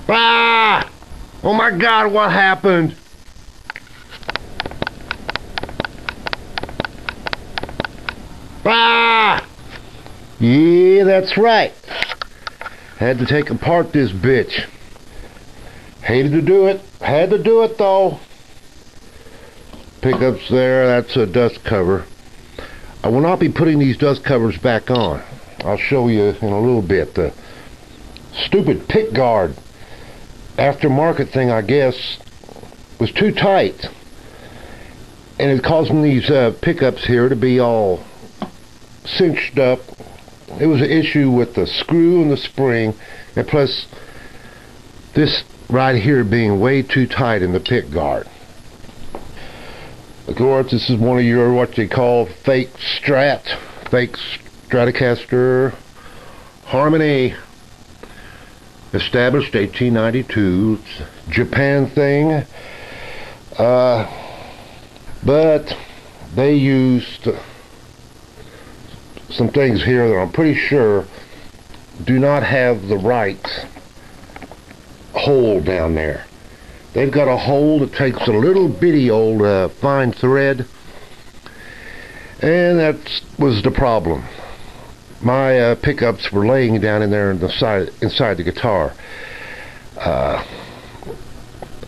Ah! Oh my God, what happened? Ah! Yeah, that's right. Had to take apart this bitch. Hated to do it. Had to do it though. Pickups there, that's a dust cover. I will not be putting these dust covers back on. I'll show you in a little bit. The stupid pick guard aftermarket thing, I guess, was too tight. And it's causing these pickups here to be all cinched up. It was an issue with the screw and the spring, and plus this right here being way too tight in the pick guard. Of course, this is one of your what they call fake Stratocaster Harmony, established 1892. It's a Japan thing, but they used some things here that I'm pretty sure do not have the right hole down there. They've got a hole that takes a little bitty old fine thread, and that was the problem. My pickups were laying down in there inside the guitar.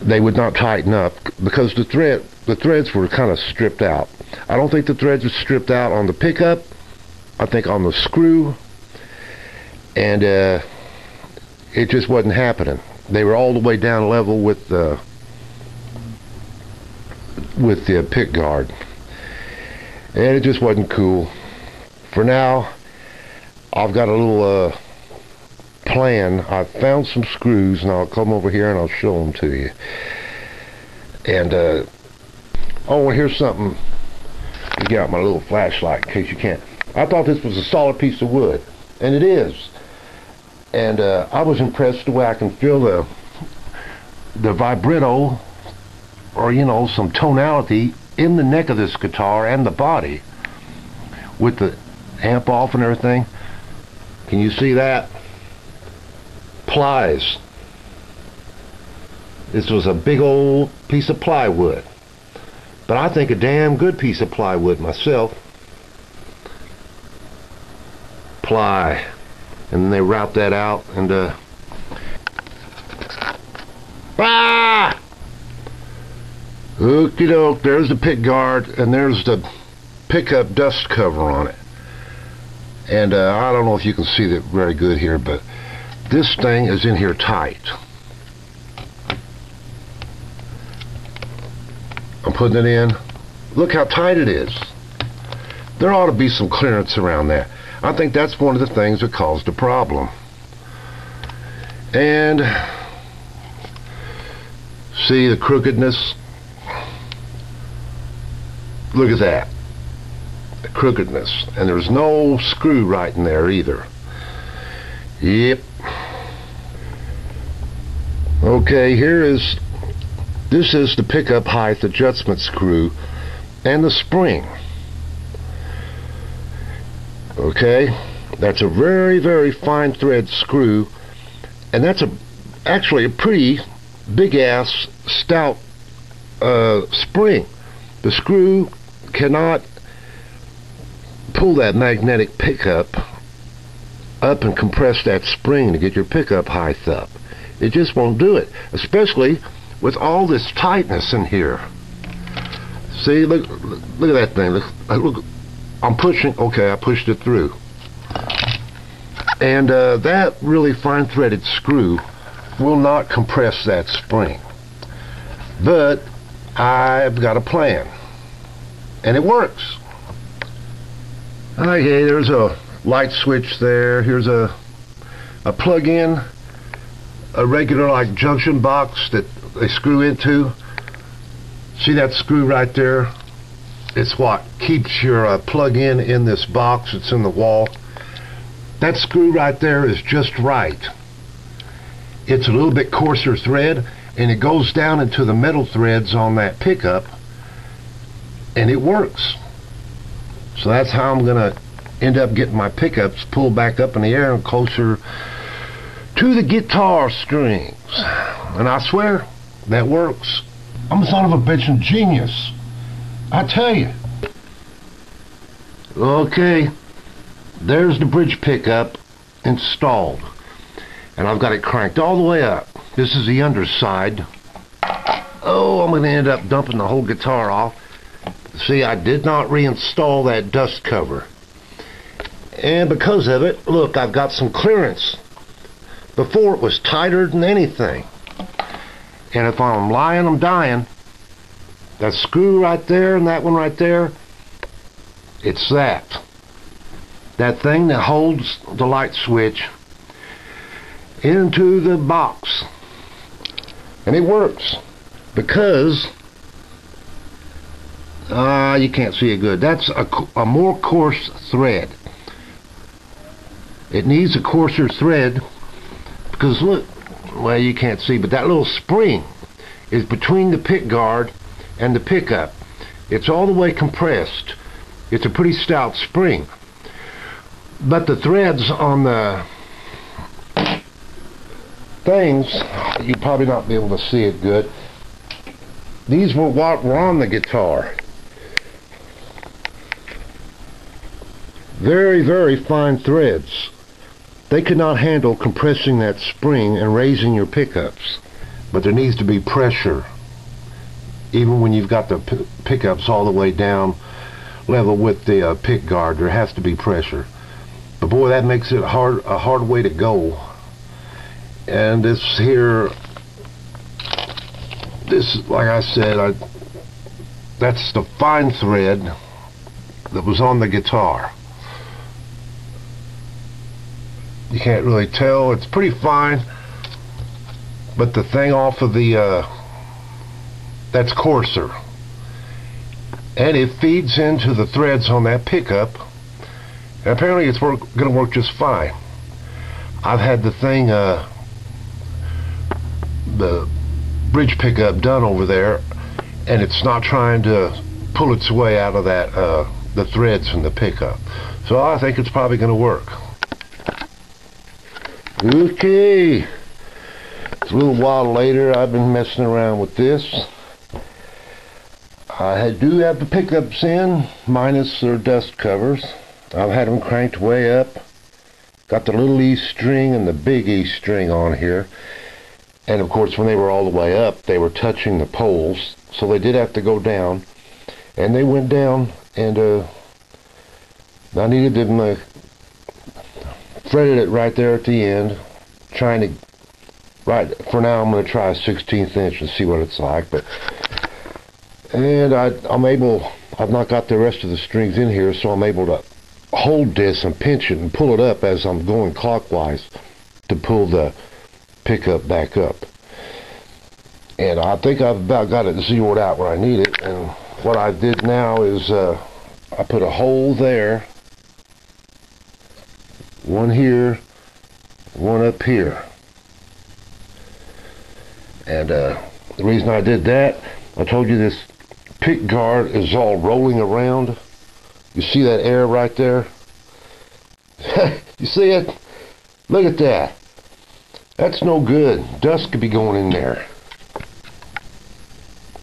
They would not tighten up because the threads were kind of stripped out. I don't think the threads were stripped out on the pickup. I think on the screw, and it just wasn't happening. They were all the way down level with the pick guard, and it just wasn't cool. For now, I've got a little plan. I've found some screws, and I'll come over here and I'll show them to you. And oh, here's something to get out my little flashlight in case you can't. I thought this was a solid piece of wood, and it is. And I was impressed the way I can feel the vibrato, or you know, some tonality in the neck of this guitar and the body with the amp off and everything. Can you see that? Plies. This was a big old piece of plywood, but I think a damn good piece of plywood myself. Ply. And then they route that out, and ah! Okie doke, there's the pick guard, and there's the pickup dust cover on it. And I don't know if you can see that very good here, but this thing is in here tight. I'm putting it in. Look how tight it is. There ought to be some clearance around that. I think that's one of the things that caused the problem. And see the crookedness? Look at that. The crookedness. And there's no screw right in there either. Yep. Okay, this is the pickup height adjustment screw and the spring. Okay, that's a very, very fine thread screw, and that's actually a pretty big ass stout spring. The screw cannot pull that magnetic pickup up and compress that spring to get your pickup height up. It just won't do it, especially with all this tightness in here. See, look at that thing. Look, I'm pushing. Okay, I pushed it through, and that really fine threaded screw will not compress that spring. But I've got a plan, and it works. Okay, there's a light switch there. Here's a plug-in, a regular like junction box that they screw into. See that screw right there? It's what keeps your plug-in in this box. It's in the wall. That screw right there is just right. It's a little bit coarser thread, and it goes down into the metal threads on that pickup, and it works. So that's how I'm gonna end up getting my pickups pulled back up in the air and closer to the guitar strings. And I swear, that works. I'm a son of a bitchin' genius, I tell you. Okay, there's the bridge pickup installed. And I've got it cranked all the way up. This is the underside. Oh, I'm going to end up dumping the whole guitar off. See, I did not reinstall that dust cover. And because of it, look, I've got some clearance. Before it was tighter than anything. And if I'm lying, I'm dying. That screw right there and that one right there, it's that. That thing that holds the light switch into the box. And it works. Because you can't see it good. That's a more coarse thread. It needs a coarser thread because look, well, you can't see, but that little spring is between the pick guard and the pickup. It's all the way compressed. It's a pretty stout spring, but the threads on the things, you probably not be able to see it good. These were what were on the guitar. Very, very fine threads. They could not handle compressing that spring and raising your pickups. But there needs to be pressure. Even when you've got the pickups all the way down level with the pick guard, there has to be pressure. But boy, that makes it a hard way to go. And this here, like I said, that's the fine thread that was on the guitar. You can't really tell, it's pretty fine, but the thing off of the that's coarser, and it feeds into the threads on that pickup, and apparently it's gonna work just fine. I've had the thing the bridge pickup done over there, and it's not trying to pull its way out of that the threads from the pickup, so I think it's probably gonna work. Okay, it's a little while later. I've been messing around with this. I do have the pickups in, minus their dust covers. I've had them cranked way up. Got the little E string and the big E string on here. And of course, when they were all the way up, they were touching the poles, so they did have to go down. And they went down, and I needed them threaded it right there at the end, trying to, for now I'm going to try a 16th inch and see what it's like, and I've not got the rest of the strings in here, so I'm able to hold this and pinch it and pull it up as I'm going clockwise to pull the pickup back up. And I think I've about got it zeroed out where I need it, and what I did now is I put a hole there, one here, one up here. And the reason I did that, I told you this pick guard is all rolling around. You see that air right there? You see it? Look at that. That's no good. Dust could be going in there.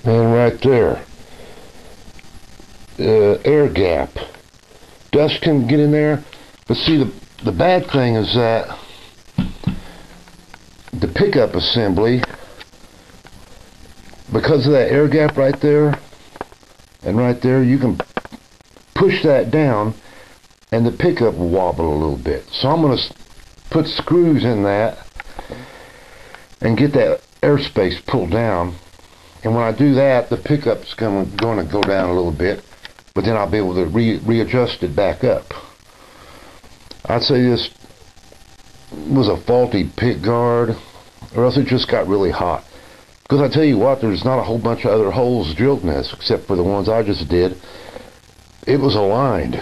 And right there, air gap. Dust can get in there. But see, the bad thing is that the pickup assembly, because of that air gap right there and right there, you can push that down and the pickup will wobble a little bit. So I'm going to put screws in that and get that airspace pulled down. And when I do that, the pickup's going to go down a little bit, but then I'll be able to readjust it back up. I'd say this was a faulty pick guard, or else it just got really hot. Because I tell you what, there's not a whole bunch of other holes drilled in this, except for the ones I just did. It was aligned.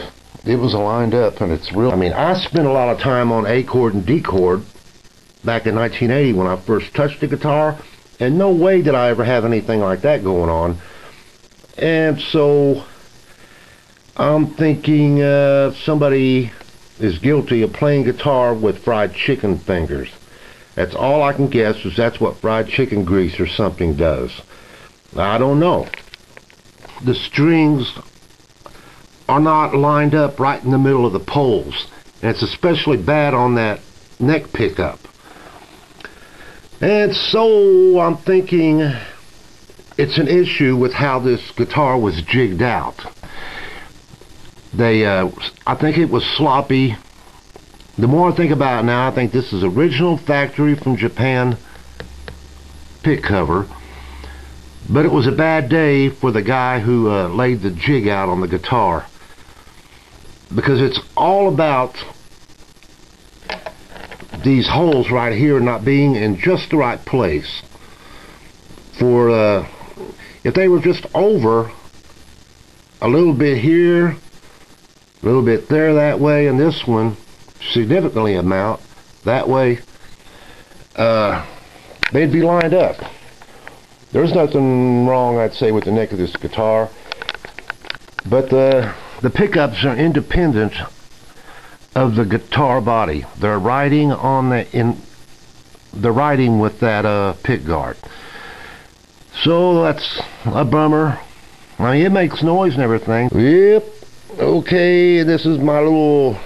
It was aligned up, and it's real. I mean, I spent a lot of time on A chord and D chord back in 1980 when I first touched the guitar, and no way did I ever have anything like that going on. And so I'm thinking somebody is guilty of playing guitar with fried chicken fingers. That's all I can guess, is that's what fried chicken grease or something does. I don't know. The strings are not lined up right in the middle of the poles, and it's especially bad on that neck pickup. And so I'm thinking it's an issue with how this guitar was jigged out. I think it was sloppy. The more I think about it now, I think this is original factory from Japan pick cover. But it was a bad day for the guy who laid the jig out on the guitar, because it's all about these holes right here not being in just the right place. For if they were just over a little bit here, a little bit there that way, and this one significantly amount that way, they'd be lined up. There's nothing wrong, I'd say, with the neck of this guitar, but the pickups are independent of the guitar body. They're riding on they're riding with that pick guard. So that's a bummer. I mean, it makes noise and everything. Yep. Okay, this is my little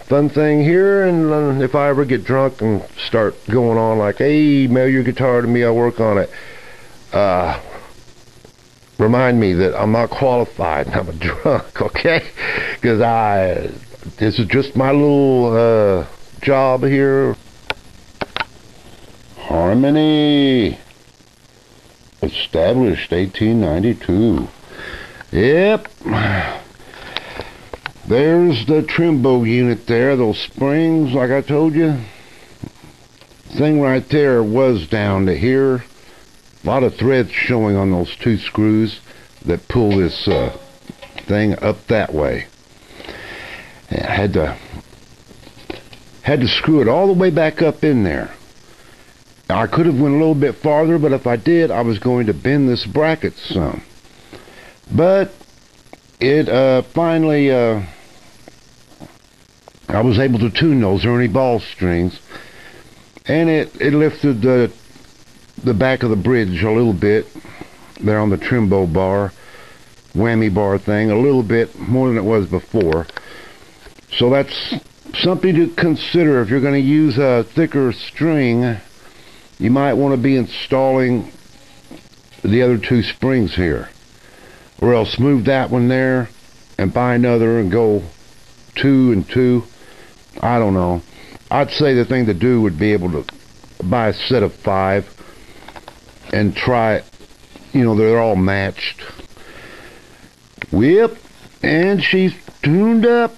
fun thing here, and if I ever get drunk and start going on like, hey, mail your guitar to me, I'll work on it, remind me that I'm not qualified and I'm a drunk, okay? Because this is just my little job here. Harmony, established 1892. Yep. There's the Trimbo unit there, those springs, like I told you. Thing right there was down to here. A lot of threads showing on those two screws that pull this thing up that way. And I had to screw it all the way back up in there. Now, I could have went a little bit farther, but if I did, I was going to bend this bracket some. But it finally, I was able to tune those Ernie Ball strings, and it lifted the back of the bridge a little bit there on the Trimbo bar, whammy bar thing, a little bit more than it was before. So that's something to consider. If you're going to use a thicker string, you might want to be installing the other two springs here, or else move that one there and buy another and go 2 and 2. I don't know. I'd say the thing to do would be able to buy a set of 5 and try, you know, they're all matched. Yep, and she's tuned up.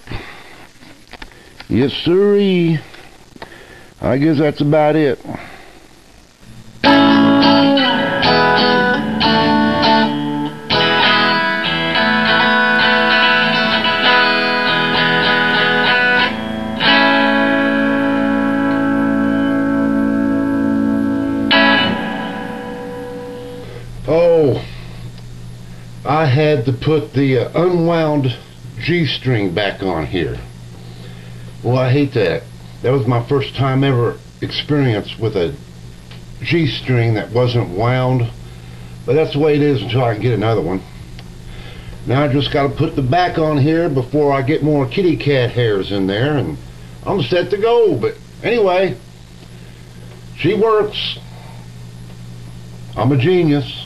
Yes sirree. I guess that's about it. Oh, I had to put the unwound G-string back on here. Well, I hate that. That was my first time ever experience with a G-string that wasn't wound. But that's the way it is until I can get another one. Now I just got to put the back on here before I get more kitty cat hairs in there, and I'm set to go. But anyway, she works. I'm a genius.